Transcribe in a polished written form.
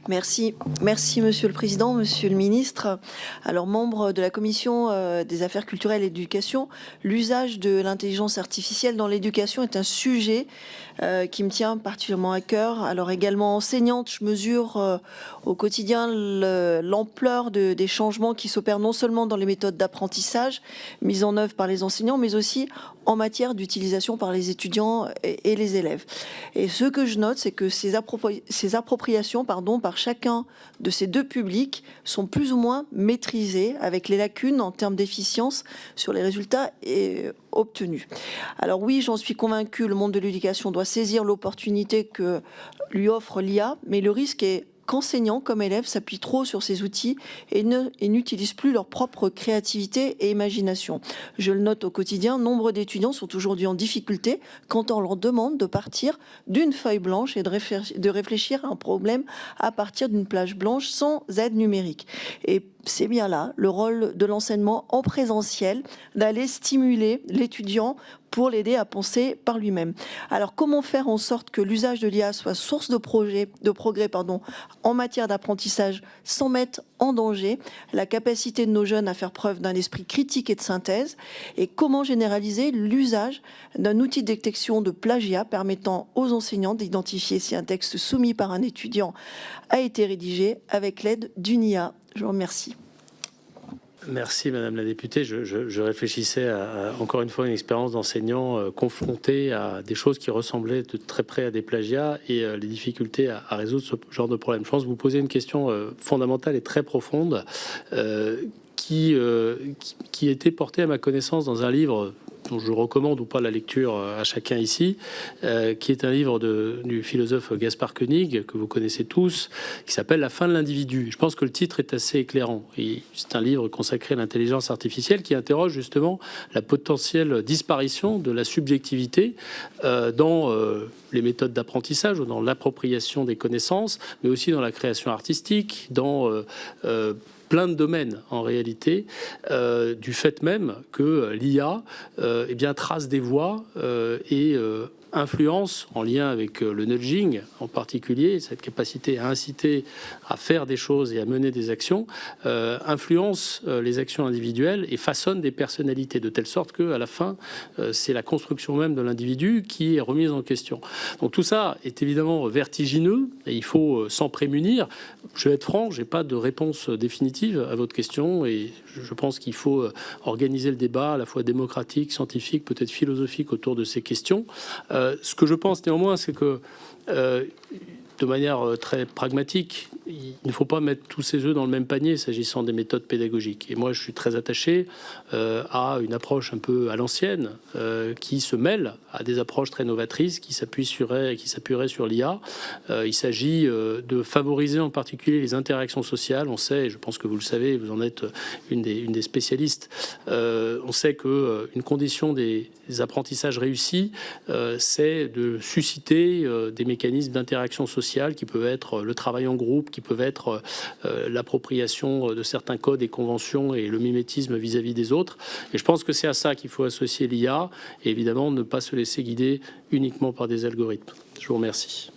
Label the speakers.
Speaker 1: Merci. Merci, Monsieur le Président, Monsieur le Ministre. Alors, membre de la Commission des Affaires culturelles et d'éducation, l'usage de l'intelligence artificielle dans l'éducation est un sujet qui me tient particulièrement à cœur. Alors, également enseignante, je mesure au quotidien l'ampleur des changements qui s'opèrent non seulement dans les méthodes d'apprentissage mises en œuvre par les enseignants, mais aussi en matière d'utilisation par les étudiants et les élèves. Et ce que je note, c'est que ces appropriations par chacun de ces deux publics sont plus ou moins maîtrisées, avec les lacunes en termes d'efficience sur les résultats obtenus. Alors oui, j'en suis convaincue, le monde de l'éducation doit saisir l'opportunité que lui offre l'IA, mais le risque est qu'enseignants comme élèves s'appuient trop sur ces outils et n'utilisent plus leur propre créativité et imagination. Je le note au quotidien, nombre d'étudiants sont aujourd'hui en difficulté quand on leur demande de partir d'une feuille blanche et de réfléchir à un problème à partir d'une plage blanche sans aide numérique. Et c'est bien là le rôle de l'enseignement en présentiel, d'aller stimuler l'étudiant pour l'aider à penser par lui-même. Alors, comment faire en sorte que l'usage de l'IA soit source de progrès en matière d'apprentissage sans mettre en danger la capacité de nos jeunes à faire preuve d'un esprit critique et de synthèse? Et comment généraliser l'usage d'un outil de détection de plagiat permettant aux enseignants d'identifier si un texte soumis par un étudiant a été rédigé avec l'aide d'une IA? Je vous remercie.
Speaker 2: Merci Madame la députée. Je réfléchissais à, encore une fois, une expérience d'enseignant confronté à des choses qui ressemblaient de très près à des plagiats et les difficultés à résoudre ce genre de problème. Je pense que vous posez une question fondamentale et très profonde qui était portée à ma connaissance dans un livre dont je recommande ou pas la lecture à chacun ici, qui est un livre du philosophe Gaspard Koenig, que vous connaissez tous, qui s'appelle La fin de l'individu. Je pense que le titre est assez éclairant. C'est un livre consacré à l'intelligence artificielle qui interroge justement la potentielle disparition de la subjectivité dans les méthodes d'apprentissage ou dans l'appropriation des connaissances, mais aussi dans la création artistique, dans plein de domaines en réalité, du fait même que l'IA eh bien, trace des voies et influence, en lien avec le nudging en particulier, cette capacité à inciter à faire des choses et à mener des actions, influence les actions individuelles et façonne des personnalités de telle sorte qu'à la fin, c'est la construction même de l'individu qui est remise en question. Donc tout ça est évidemment vertigineux et il faut s'en prémunir. Je vais être franc, je n'ai pas de réponse définitive à votre question et je pense qu'il faut organiser le débat à la fois démocratique, scientifique, peut-être philosophique autour de ces questions. Ce que je pense néanmoins, c'est que de manière très pragmatique, il ne faut pas mettre tous ses œufs dans le même panier s'agissant des méthodes pédagogiques. Et moi, je suis très attaché à une approche un peu à l'ancienne qui se mêle à des approches très novatrices qui s'appuieraient sur l'IA. Il s'agit de favoriser en particulier les interactions sociales. On sait, et je pense que vous le savez, vous en êtes une des spécialistes, on sait qu'une condition des apprentissages réussis, c'est de susciter des mécanismes d'interaction sociale qui peuvent être le travail en groupe, qui peuvent être l'appropriation de certains codes et conventions et le mimétisme vis-à-vis des autres. Et je pense que c'est à ça qu'il faut associer l'IA et évidemment ne pas se laisser guider uniquement par des algorithmes. Je vous remercie.